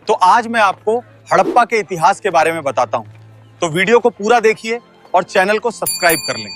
तो आज मैं आपको हड़प्पा के इतिहास के बारे में बताता हूं। तो वीडियो को पूरा देखिए और चैनल को सब्सक्राइब कर लें।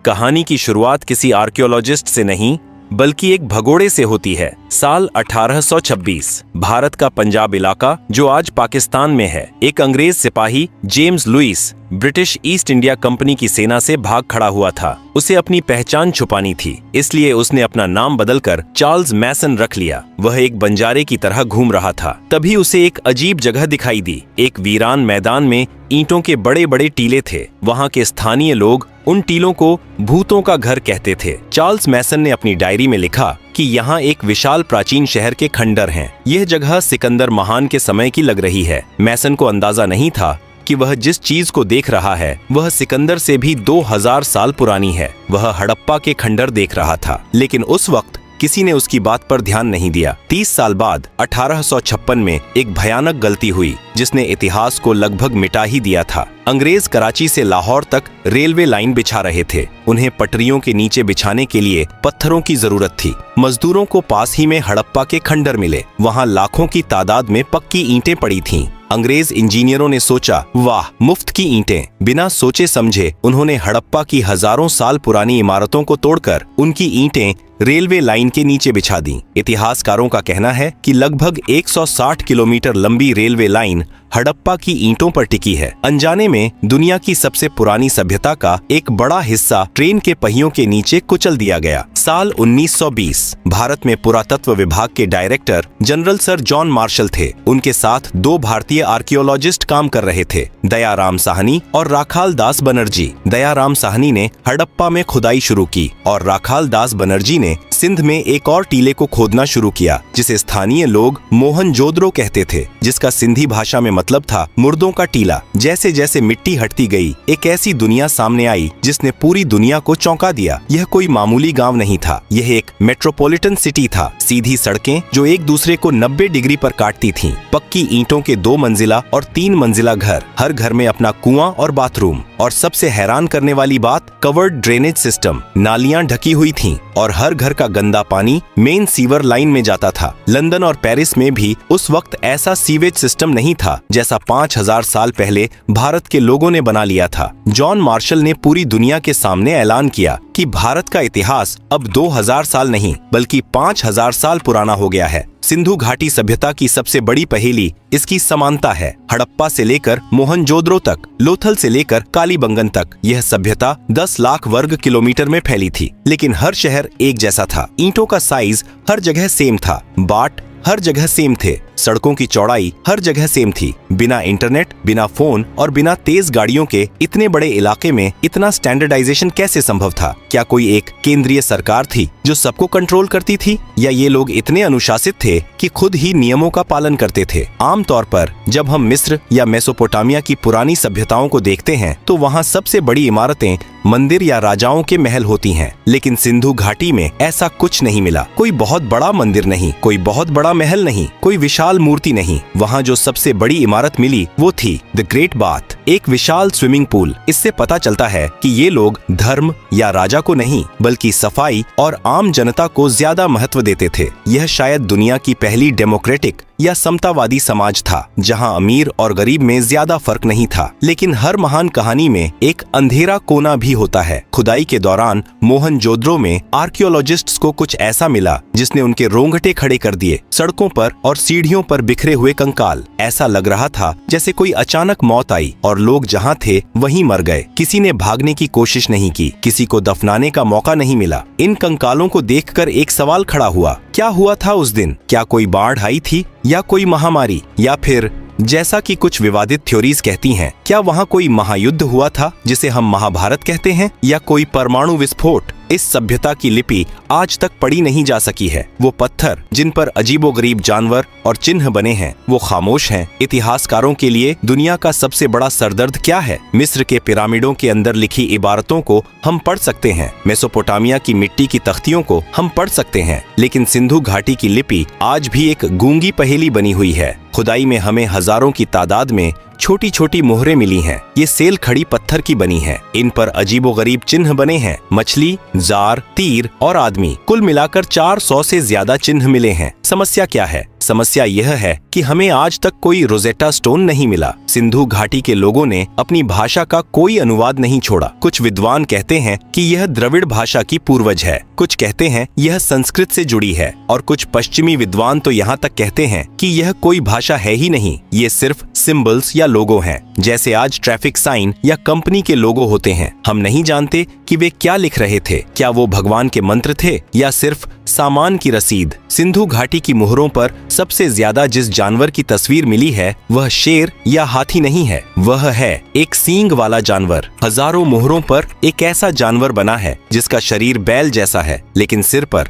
कहानी की शुरुआत किसी आर्कियोलॉजिस्ट से नहीं बल्कि एक भगोड़े से होती है। साल 1826 भारत का पंजाब इलाका जो आज पाकिस्तान में है, एक अंग्रेज सिपाही James Lewis British East India Company की सेना से भाग खड़ा हुआ था। उसे अपनी पहचान छुपानी थी, इसलिए उसने अपना नाम बदलकर चार्ल्स मैसन रख लिया। वह एक बंजारे की तरह घूम रहा था। तभी उसे एक अजीब जगह दिखाई दी। एक वीरान मैदान में ईंटों के बड़े बड़े टीले थे। वहाँ के स्थानीय लोग उन टीलों को भूतों का घर कहते थे। चार्ल्स मैसन ने अपनी डायरी में लिखा कि यहाँ एक विशाल प्राचीन शहर के खंडर हैं। यह जगह सिकंदर महान के समय की लग रही है। मैसन को अंदाजा नहीं था कि वह जिस चीज को देख रहा है वह सिकंदर से भी 2000 साल पुरानी है। वह हड़प्पा के खंडर देख रहा था, लेकिन उस वक्त किसी ने उसकी बात पर ध्यान नहीं दिया। 30 साल बाद 1856 में एक भयानक गलती हुई जिसने इतिहास को लगभग मिटा ही दिया था। अंग्रेज कराची से लाहौर तक रेलवे लाइन बिछा रहे थे। उन्हें पटरियों के नीचे बिछाने के लिए पत्थरों की जरूरत थी। मजदूरों को पास ही में हड़प्पा के खंडर मिले। वहाँ लाखों की तादाद में पक्की ईंटें पड़ी थीं। अंग्रेज इंजीनियरों ने सोचा, वाह, मुफ्त की ईंटें। बिना सोचे समझे उन्होंने हड़प्पा की हजारों साल पुरानी इमारतों को तोड़कर उनकी ईंटें रेलवे लाइन के नीचे बिछा दी। इतिहासकारों का कहना है कि लगभग 160 किलोमीटर लंबी रेलवे लाइन हड़प्पा की ईंटों पर टिकी है। अनजाने में दुनिया की सबसे पुरानी सभ्यता का एक बड़ा हिस्सा ट्रेन के पहियों के नीचे कुचल दिया गया। साल 1920 भारत में पुरातत्व विभाग के director general sir John Marshall थे। उनके साथ 2 भारतीय आर्कियोलॉजिस्ट काम कर रहे थे, दयाराम साहनी और राखाल दास बनर्जी। दयाराम साहनी ने हड़प्पा में खुदाई शुरू की और राखाल दास बनर्जी ने सिंध में एक और टीले को खोदना शुरू किया जिसे स्थानीय लोग मोहनजोदड़ो कहते थे, जिसका सिंधी भाषा में मतलब था मुर्दों का टीला। जैसे जैसे मिट्टी हटती गई, एक ऐसी दुनिया सामने आई जिसने पूरी दुनिया को चौंका दिया। यह कोई मामूली गांव नहीं था, यह एक मेट्रोपॉलिटन सिटी था। सीधी सड़कें जो एक दूसरे को 90 डिग्री पर काटती थीं, पक्की ईंटों के 2 मंजिला और 3 मंजिला घर, हर घर में अपना कुआं और बाथरूम, और सबसे हैरान करने वाली बात, कवर्ड ड्रेनेज सिस्टम। नालियां ढकी हुई थीं और हर घर का गंदा पानी मेन सीवर लाइन में जाता था। लंदन और पेरिस में भी उस वक्त ऐसा सीवेज सिस्टम नहीं था जैसा 5000 साल पहले भारत के लोगों ने बना लिया था। जॉन मार्शल ने पूरी दुनिया के सामने ऐलान किया कि भारत का इतिहास अब 2000 साल नहीं बल्कि 5000 साल पुराना हो गया है। सिंधु घाटी सभ्यता की सबसे बड़ी पहेली इसकी समानता है। हड़प्पा से लेकर मोहनजोदड़ो तक, लोथल से लेकर कालीबंगन तक यह सभ्यता 10 लाख वर्ग किलोमीटर में फैली थी, लेकिन हर शहर एक जैसा था। ईंटों का साइज हर जगह सेम था, बाट हर जगह सेम थे, सड़कों की चौड़ाई हर जगह सेम थी। बिना इंटरनेट, बिना फोन और बिना तेज गाड़ियों के इतने बड़े इलाके में इतना स्टैंडर्डाइजेशन कैसे संभव था? क्या कोई एक केंद्रीय सरकार थी जो सबको कंट्रोल करती थी, या ये लोग इतने अनुशासित थे कि खुद ही नियमों का पालन करते थे? आमतौर पर जब हम मिस्र या मेसोपोटामिया की पुरानी सभ्यताओं को देखते हैं तो वहाँ सबसे बड़ी इमारतें मंदिर या राजाओं के महल होती हैं, लेकिन सिंधु घाटी में ऐसा कुछ नहीं मिला। कोई बहुत बड़ा मंदिर नहीं, कोई बहुत बड़ा महल नहीं, कोई विशाल मूर्ति नहीं। वहाँ जो सबसे बड़ी इमारत मिली वो थी द ग्रेट बाथ, एक विशाल स्विमिंग पूल। इससे पता चलता है कि ये लोग धर्म या राजा को नहीं बल्कि सफाई और आम जनता को ज्यादा महत्व देते थे। यह शायद दुनिया की पहली डेमोक्रेटिक या समतावादी समाज था जहां अमीर और गरीब में ज्यादा फर्क नहीं था। लेकिन हर महान कहानी में एक अंधेरा कोना भी होता है। खुदाई के दौरान मोहनजोदड़ो में आर्कियोलॉजिस्ट्स को कुछ ऐसा मिला जिसने उनके रोंगटे खड़े कर दिए। सड़कों पर और सीढ़ियों पर बिखरे हुए कंकाल। ऐसा लग रहा था जैसे कोई अचानक मौत आई और लोग जहां थे वहीं मर गए। किसी ने भागने की कोशिश नहीं की, किसी को दफनाने का मौका नहीं मिला। इन कंकालों को देखकर एक सवाल खड़ा हुआ, क्या हुआ था उस दिन? क्या कोई बाढ़ आई थी, या कोई महामारी, या फिर जैसा कि कुछ विवादित थ्योरीज कहती हैं, क्या वहाँ कोई महायुद्ध हुआ था जिसे हम महाभारत कहते हैं, या कोई परमाणु विस्फोट? इस सभ्यता की लिपि आज तक पढ़ी नहीं जा सकी है। वो पत्थर जिन पर अजीबोगरीब जानवर और चिन्ह बने हैं वो खामोश हैं। इतिहासकारों के लिए दुनिया का सबसे बड़ा सरदर्द क्या है? मिस्र के पिरामिडों के अंदर लिखी इबारतों को हम पढ़ सकते हैं, मेसोपोटामिया की मिट्टी की तख्तियों को हम पढ़ सकते हैं, लेकिन सिंधु घाटी की लिपि आज भी एक गूंगी पहेली बनी हुई है। खुदाई में हमें हजारों की तादाद में छोटी छोटी मोहरें मिली हैं। ये सेल खड़ी पत्थर की बनी है। इन पर अजीबोगरीब चिन्ह बने हैं, मछली, जार, तीर और आदमी। कुल मिलाकर 400 से ज्यादा चिन्ह मिले हैं। समस्या क्या है? समस्या यह है कि हमें आज तक कोई रोजेटा स्टोन नहीं मिला। सिंधु घाटी के लोगों ने अपनी भाषा का कोई अनुवाद नहीं छोड़ा। कुछ विद्वान कहते हैं कि यह द्रविड़ भाषा की पूर्वज है, कुछ कहते हैं यह संस्कृत से जुड़ी है, और कुछ पश्चिमी विद्वान तो यहाँ तक कहते हैं कि यह कोई भाषा है ही नहीं, ये सिर्फ सिंबल्स या लोगो हैं, जैसे आज ट्रैफिक साइन या कंपनी के लोगो होते हैं। हम नहीं जानते कि वे क्या लिख रहे थे, क्या वो भगवान के मंत्र थे या सिर्फ सामान की रसीद। सिंधु घाटी की मुहरों पर सबसे ज्यादा जिस जानवर की तस्वीर मिली है वह शेर या हाथी नहीं है, वह है एक सींग वाला जानवर। हजारों मुहरों पर एक ऐसा जानवर बना है जिसका शरीर बैल जैसा है, लेकिन सिर पर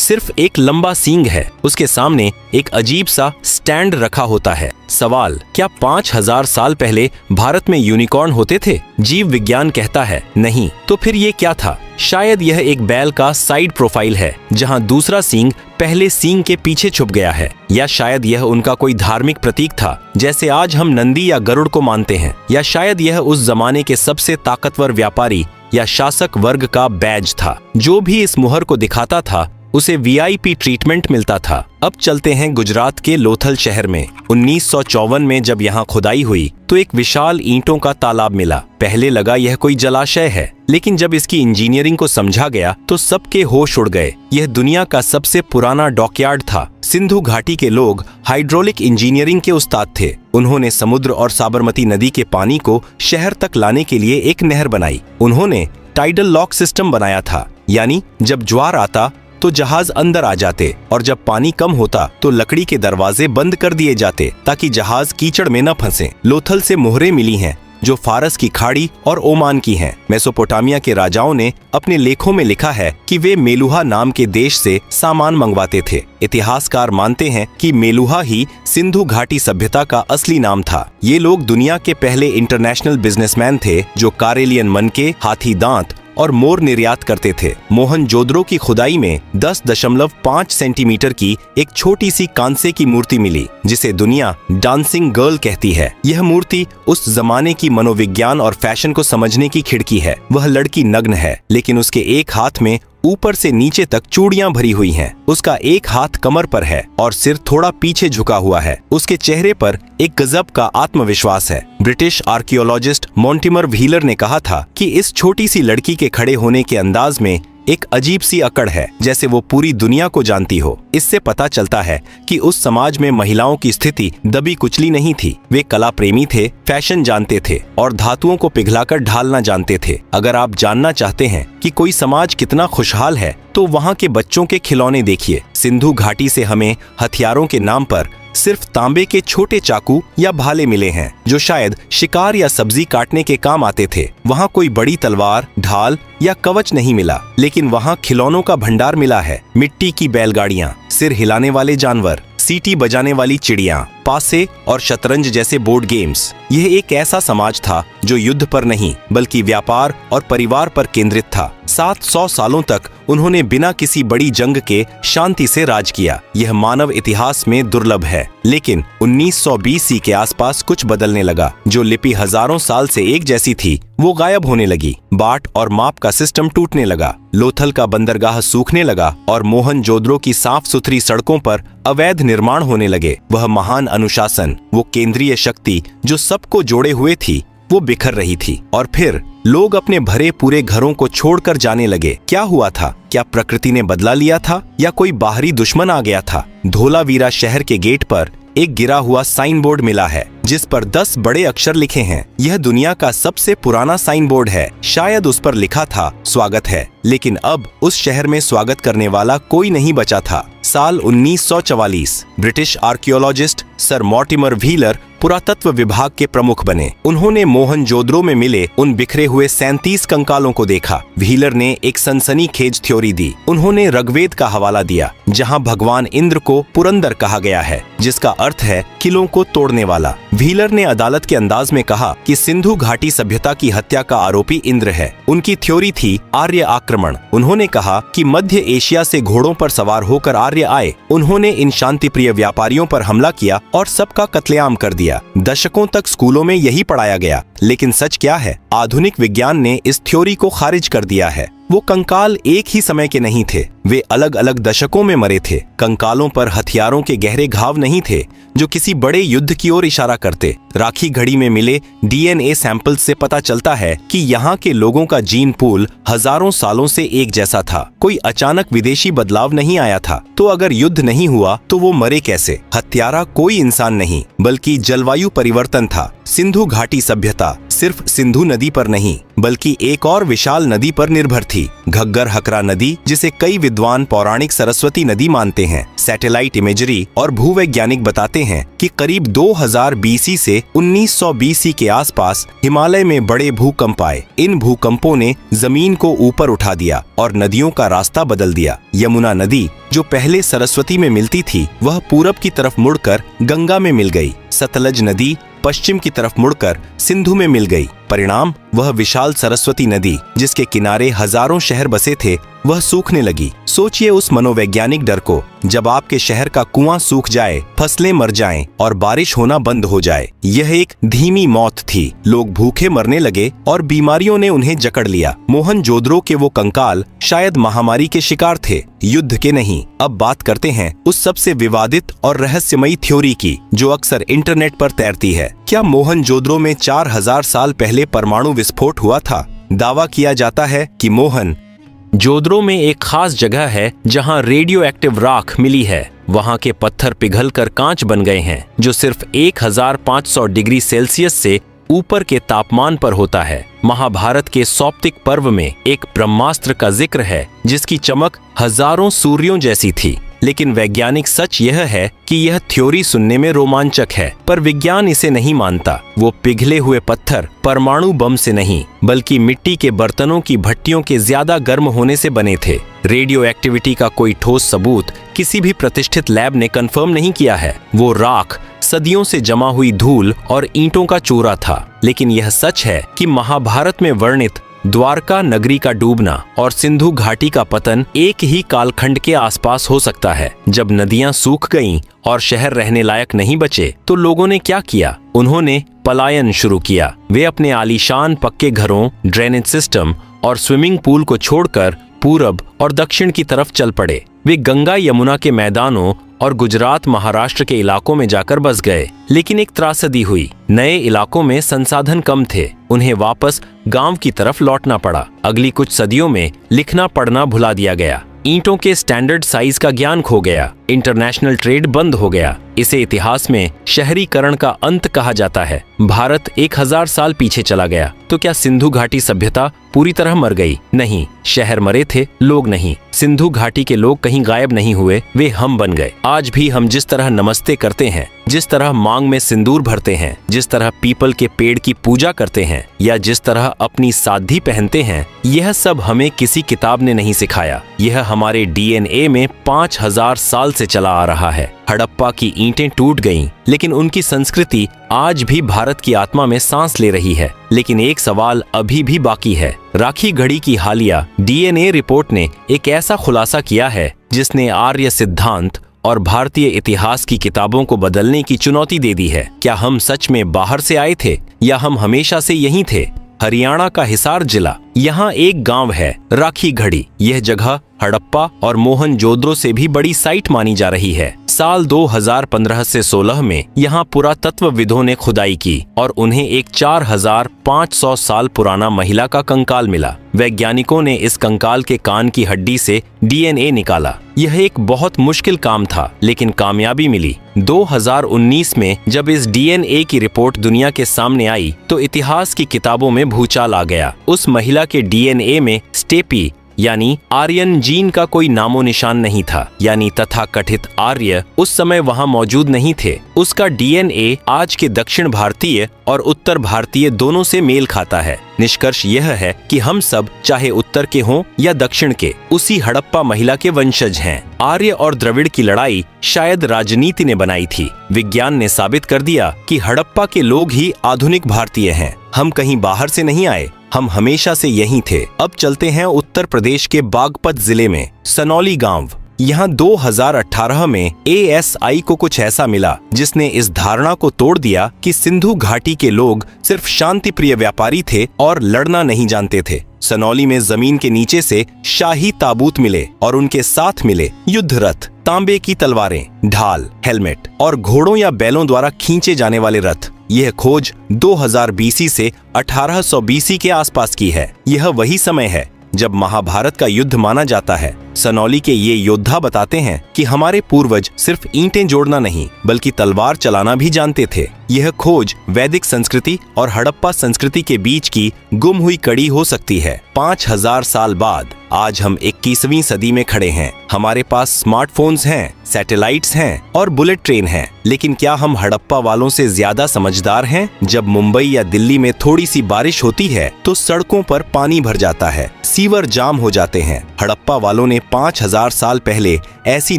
सिर्फ एक लंबा सींग है। उसके सामने एक अजीब सा स्टैंड रखा होता है। सवाल, क्या 5000 साल पहले भारत में यूनिकॉर्न होते थे? जीव विज्ञान कहता है नहीं। तो फिर ये क्या था? शायद यह एक बैल का साइड प्रोफाइल है जहां दूसरा सींग पहले सींग के पीछे छुप गया है, या शायद यह उनका कोई धार्मिक प्रतीक था जैसे आज हम नंदी या गरुड़ को मानते हैं, या शायद यह उस जमाने के सबसे ताकतवर व्यापारी या शासक वर्ग का बैज था। जो भी इस मुहर को दिखाता था उसे वीआईपी ट्रीटमेंट मिलता था। अब चलते हैं गुजरात के लोथल शहर में। 1954 में जब यहाँ खुदाई हुई तो एक विशाल ईंटों का तालाब मिला। पहले लगा यह कोई जलाशय है, लेकिन जब इसकी इंजीनियरिंग को समझा गया तो सबके होश उड़ गए। यह दुनिया का सबसे पुराना डॉकयार्ड था। सिंधु घाटी के लोग हाइड्रोलिक इंजीनियरिंग के उस्ताद थे। उन्होंने समुद्र और साबरमती नदी के पानी को शहर तक लाने के लिए एक नहर बनाई। उन्होंने टाइडल लॉक सिस्टम बनाया था, यानी जब ज्वार आता तो जहाज अंदर आ जाते और जब पानी कम होता तो लकड़ी के दरवाजे बंद कर दिए जाते ताकि जहाज कीचड़ में न फंसे। लोथल से मोहरें मिली हैं जो फारस की खाड़ी और ओमान की हैं। मेसोपोटामिया के राजाओं ने अपने लेखों में लिखा है कि वे मेलुहा नाम के देश से सामान मंगवाते थे। इतिहासकार मानते हैं कि मेलुहा ही सिंधु घाटी सभ्यता का असली नाम था। ये लोग दुनिया के पहले इंटरनेशनल बिजनेसमैन थे जो कारेलियन मनके, हाथी दांत और मोर निर्यात करते थे। मोहनजोदड़ो की खुदाई में 10.5 सेंटीमीटर की एक छोटी सी कांसे की मूर्ति मिली जिसे दुनिया डांसिंग गर्ल कहती है। यह मूर्ति उस जमाने की मनोविज्ञान और फैशन को समझने की खिड़की है। वह लड़की नग्न है, लेकिन उसके एक हाथ में ऊपर से नीचे तक चूड़ियां भरी हुई हैं। उसका एक हाथ कमर पर है और सिर थोड़ा पीछे झुका हुआ है। उसके चेहरे पर एक गजब का आत्मविश्वास है। ब्रिटिश आर्कियोलॉजिस्ट मॉन्टिमर व्हीलर ने कहा था कि इस छोटी सी लड़की के खड़े होने के अंदाज में एक अजीब सी अकड़ है, जैसे वो पूरी दुनिया को जानती हो। इससे पता चलता है कि उस समाज में महिलाओं की स्थिति दबी कुचली नहीं थी। वे कला प्रेमी थे, फैशन जानते थे और धातुओं को पिघलाकर ढालना जानते थे। अगर आप जानना चाहते हैं कि कोई समाज कितना खुशहाल है तो वहाँ के बच्चों के खिलौने देखिए। सिंधु घाटी से हमें हथियारों के नाम पर सिर्फ तांबे के छोटे चाकू या भाले मिले हैं जो शायद शिकार या सब्जी काटने के काम आते थे। वहाँ कोई बड़ी तलवार, ढाल या कवच नहीं मिला, लेकिन वहाँ खिलौनों का भंडार मिला है। मिट्टी की बैलगाड़ियां, सिर हिलाने वाले जानवर, सीटी बजाने वाली चिड़ियां, पासे और शतरंज जैसे बोर्ड गेम्स। यह एक ऐसा समाज था जो युद्ध पर नहीं बल्कि व्यापार और परिवार पर केंद्रित था। 700 सालों तक उन्होंने बिना किसी बड़ी जंग के शांति से राज किया। यह मानव इतिहास में दुर्लभ है। लेकिन 1920 ईस्वी के आसपास कुछ बदलने लगा। जो लिपि हजारों साल से एक जैसी थी वो गायब होने लगी। बाट और माप का सिस्टम टूटने लगा। लोथल का बंदरगाह सूखने लगा और मोहनजोदड़ो की साफ सुथरी सड़कों पर अवैध निर्माण होने लगे। वह महान अनुशासन, वो केंद्रीय शक्ति जो सबको जोड़े हुए थी, वो बिखर रही थी। और फिर लोग अपने भरे पूरे घरों को छोड़कर जाने लगे। क्या हुआ था? क्या प्रकृति ने बदला लिया था या कोई बाहरी दुश्मन आ गया था? धोलावीरा शहर के गेट पर एक गिरा हुआ साइन बोर्ड मिला है जिस पर 10 बड़े अक्षर लिखे हैं। यह दुनिया का सबसे पुराना साइन बोर्ड है। शायद उस पर लिखा था स्वागत है, लेकिन अब उस शहर में स्वागत करने वाला कोई नहीं बचा था। साल 1944 British archaeologist sir Mortimer wheeler पुरातत्व विभाग के प्रमुख बने। उन्होंने मोहनजोदड़ो में मिले उन बिखरे हुए 37 कंकालों को देखा। व्हीलर ने एक सनसनीखेज थ्योरी दी। उन्होंने ऋग्वेद का हवाला दिया जहां भगवान इंद्र को पुरंदर कहा गया है, जिसका अर्थ है किलों को तोड़ने वाला। व्हीलर ने अदालत के अंदाज में कहा कि सिंधु घाटी सभ्यता की हत्या का आरोपी इंद्र है। उनकी थ्योरी थी आर्य आक्रमण। उन्होंने कहा कि मध्य एशिया से घोड़ों पर सवार होकर आर्य आए। उन्होंने इन शांतिप्रिय व्यापारियों पर हमला किया और सबका कत्लेआम कर दिया। दशकों तक स्कूलों में यही पढ़ाया गया, लेकिन सच क्या है? आधुनिक विज्ञान ने इस थ्योरी को खारिज कर दिया है। वो कंकाल एक ही समय के नहीं थे, वे अलग अलग दशकों में मरे थे। कंकालों पर हथियारों के गहरे घाव नहीं थे जो किसी बड़े युद्ध की ओर इशारा करते। राखी घड़ी में मिले डीएनए सैंपल से पता चलता है कि यहाँ के लोगों का जीन पूल हजारों सालों से एक जैसा था। कोई अचानक विदेशी बदलाव नहीं आया था। तो अगर युद्ध नहीं हुआ तो वो मरे कैसे? हत्यारा कोई इंसान नहीं बल्कि जलवायु परिवर्तन था। सिंधु घाटी सभ्यता सिर्फ सिंधु नदी पर नहीं बल्कि एक और विशाल नदी पर निर्भर थी, घग्गर हकरा नदी, जिसे कई विद्वान पौराणिक सरस्वती नदी मानते हैं। सैटेलाइट इमेजरी और भूवैज्ञानिक बताते हैं कि करीब 2000 बीसी से 1900 बीसी के आसपास हिमालय में बड़े भूकंप आए। इन भूकंपों ने जमीन को ऊपर उठा दिया और नदियों का रास्ता बदल दिया। यमुना नदी जो पहले सरस्वती में मिलती थी वह पूरब की तरफ मुड़कर गंगा में मिल गई। सतलज नदी पश्चिम की तरफ मुड़कर सिंधु में मिल गई। परिणाम, वह विशाल सरस्वती नदी जिसके किनारे हजारों शहर बसे थे वह सूखने लगी। सोचिए उस मनोवैज्ञानिक डर को, जब आपके शहर का कुआं सूख जाए, फसलें मर जाएं और बारिश होना बंद हो जाए। यह एक धीमी मौत थी। लोग भूखे मरने लगे और बीमारियों ने उन्हें जकड़ लिया। मोहनजोदड़ो के वो कंकाल शायद महामारी के शिकार थे, युद्ध के नहीं। अब बात करते हैं उस सबसे विवादित और रहस्यमयी थ्योरी की जो अक्सर इंटरनेट पर तैरती है। क्या मोहनजोदड़ो में 4000 साल पहले परमाणु विस्फोट हुआ था? दावा किया जाता है कि मोहनजोदड़ो में एक खास जगह है जहां रेडियो एक्टिव राख मिली है। वहां के पत्थर पिघलकर कांच बन गए हैं जो सिर्फ 1500 डिग्री सेल्सियस से ऊपर के तापमान पर होता है। महाभारत के सौप्तिक पर्व में एक ब्रह्मास्त्र का जिक्र है जिसकी चमक हजारों सूर्यों जैसी थी। लेकिन वैज्ञानिक सच यह है कि यह थ्योरी सुनने में रोमांचक है, पर विज्ञान इसे नहीं मानता। वो पिघले हुए पत्थर परमाणु बम से नहीं बल्कि मिट्टी के बर्तनों की भट्टियों के ज्यादा गर्म होने से बने थे। रेडियो एक्टिविटी का कोई ठोस सबूत किसी भी प्रतिष्ठित लैब ने कंफर्म नहीं किया है। वो राख सदियों से जमा हुई धूल और ईंटों का चूरा था। लेकिन यह सच है कि महाभारत में वर्णित द्वारका नगरी का डूबना और सिंधु घाटी का पतन एक ही कालखंड के आसपास हो सकता है। जब नदियां सूख गईं और शहर रहने लायक नहीं बचे तो लोगों ने क्या किया? उन्होंने पलायन शुरू किया। वे अपने आलीशान पक्के घरों, ड्रेनेज सिस्टम और स्विमिंग पूल को छोड़कर पूरब और दक्षिण की तरफ चल पड़े। वे गंगा यमुना के मैदानों और गुजरात महाराष्ट्र के इलाकों में जाकर बस गए। लेकिन एक त्रासदी हुई। नए इलाकों में संसाधन कम थे। उन्हें वापस गांव की तरफ लौटना पड़ा। अगली कुछ सदियों में लिखना पढ़ना भुला दिया गया। ईंटों के स्टैंडर्ड साइज का ज्ञान खो गया। इंटरनेशनल ट्रेड बंद हो गया। इसे इतिहास में शहरीकरण का अंत कहा जाता है। भारत 1000 साल पीछे चला गया। तो क्या सिंधु घाटी सभ्यता पूरी तरह मर गई? नहीं, शहर मरे थे, लोग नहीं। सिंधु घाटी के लोग कहीं गायब नहीं हुए, वे हम बन गए। आज भी हम जिस तरह नमस्ते करते हैं, जिस तरह मांग में सिंदूर भरते हैं, जिस तरह पीपल के पेड़ की पूजा करते हैं या जिस तरह अपनी साधी पहनते हैं, यह सब हमें किसी किताब ने नहीं सिखाया। यह हमारे डीएनए में 5000 साल से चला आ रहा है। हड़प्पा की ईंटें टूट गईं, लेकिन उनकी संस्कृति आज भी भारत की आत्मा में सांस ले रही है। लेकिन एक सवाल अभी भी बाकी है। राखी घड़ी की हालिया डीएनए रिपोर्ट ने एक ऐसा खुलासा किया है जिसने आर्य सिद्धांत और भारतीय इतिहास की किताबों को बदलने की चुनौती दे दी है। क्या हम सच में बाहर से आए थे या हम हमेशा से यहीं थे? हरियाणा का हिसार जिला, यहाँ एक गांव है राखी घड़ी। यह जगह हड़प्पा और मोहनजोदड़ो से भी बड़ी साइट मानी जा रही है। साल 2015 से 16 में यहाँ पुरातत्वविदों ने खुदाई की और उन्हें एक 4500 साल पुराना महिला का कंकाल मिला। वैज्ञानिकों ने इस कंकाल के कान की हड्डी से डीएनए निकाला। यह एक बहुत मुश्किल काम था, लेकिन कामयाबी मिली। 2019 में जब इस डीएनए की रिपोर्ट दुनिया के सामने आई तो इतिहास की किताबों में भूचाल आ गया। उस महिला के डीएनए में स्टेपी यानी आर्यन जीन का कोई नामो निशान नहीं था। यानी तथाकथित आर्य उस समय वहां मौजूद नहीं थे। उसका डीएनए आज के दक्षिण भारतीय और उत्तर भारतीय दोनों से मेल खाता है। निष्कर्ष यह है कि हम सब, चाहे उत्तर के हों या दक्षिण के, उसी हड़प्पा महिला के वंशज हैं। आर्य और द्रविड़ की लड़ाई शायद राजनीति ने बनाई थी। विज्ञान ने साबित कर दिया कि हड़प्पा के लोग ही आधुनिक भारतीय हैं। हम कहीं बाहर से नहीं आए, हम हमेशा से यहीं थे। अब चलते हैं उत्तर प्रदेश के बागपत जिले में सनौली गांव। यहाँ 2018 में ASI को कुछ ऐसा मिला जिसने इस धारणा को तोड़ दिया कि सिंधु घाटी के लोग सिर्फ शांतिप्रिय व्यापारी थे और लड़ना नहीं जानते थे। सनौली में जमीन के नीचे से शाही ताबूत मिले और उनके साथ मिले युद्ध रथ, तांबे की तलवारें, ढाल, हेलमेट और घोड़ों या बैलों द्वारा खींचे जाने वाले रथ। यह खोज 2000 BC से 1800 BC के आसपास की है। यह वही समय है जब महाभारत का युद्ध माना जाता है। सनौली के ये योद्धा बताते हैं कि हमारे पूर्वज सिर्फ ईंटें जोड़ना नहीं बल्कि तलवार चलाना भी जानते थे। यह खोज वैदिक संस्कृति और हड़प्पा संस्कृति के बीच की गुम हुई कड़ी हो सकती है। 5000 साल बाद आज हम 21वीं सदी में खड़े हैं। हमारे पास स्मार्टफोन्स हैं, सैटेलाइट्स हैं और बुलेट ट्रेन हैं, लेकिन क्या हम हड़प्पा वालों से ज्यादा समझदार हैं? जब मुंबई या दिल्ली में थोड़ी सी बारिश होती है तो सड़कों पर पानी भर जाता है, सीवर जाम हो जाते हैं। हड़प्पा वालों ने 5000 साल पहले ऐसी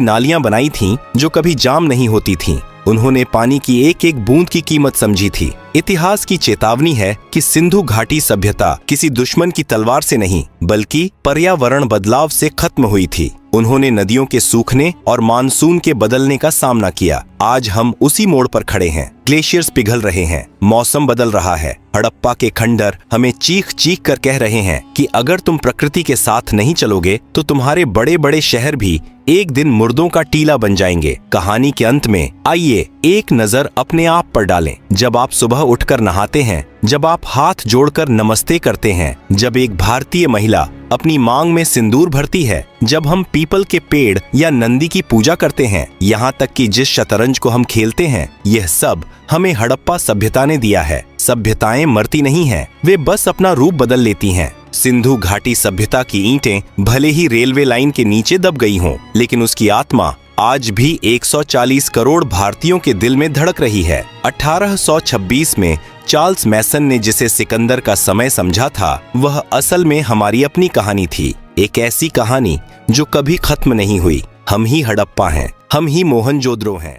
नालियां बनाई थीं जो कभी जाम नहीं होती थीं। उन्होंने पानी की एक एक बूंद की कीमत समझी थी। इतिहास की चेतावनी है कि सिंधु घाटी सभ्यता किसी दुश्मन की तलवार से नहीं बल्कि पर्यावरण बदलाव से खत्म हुई थी। उन्होंने नदियों के सूखने और मानसून के बदलने का सामना किया। आज हम उसी मोड़ पर खड़े हैं। ग्लेशियर्स पिघल रहे हैं, मौसम बदल रहा है। हड़प्पा के खंडर हमें चीख चीख कर कह रहे हैं कि अगर तुम प्रकृति के साथ नहीं चलोगे तो तुम्हारे बड़े बड़े शहर भी एक दिन मुर्दों का टीला बन जाएंगे। कहानी के अंत में आइए एक नजर अपने आप पर डालें। जब आप सुबह उठकर नहाते हैं, जब आप हाथ जोड़कर नमस्ते करते हैं, जब एक भारतीय महिला अपनी मांग में सिंदूर भरती है, जब हम पीपल के पेड़ या नंदी की पूजा करते हैं, यहाँ तक कि जिस शतरंज को हम खेलते हैं, यह सब हमें हड़प्पा सभ्यता ने दिया है। सभ्यताएं मरती नहीं हैं, वे बस अपना रूप बदल लेती हैं। सिंधु घाटी सभ्यता की ईंटें भले ही रेलवे लाइन के नीचे दब गई हों, लेकिन उसकी आत्मा आज भी 140 करोड़ भारतीयों के दिल में धड़क रही है। 1826 में चार्ल्स मैसन ने जिसे सिकंदर का समय समझा था, वह असल में हमारी अपनी कहानी थी। एक ऐसी कहानी जो कभी खत्म नहीं हुई। हम ही हड़प्पा हैं, हम ही मोहनजोदड़ो हैं।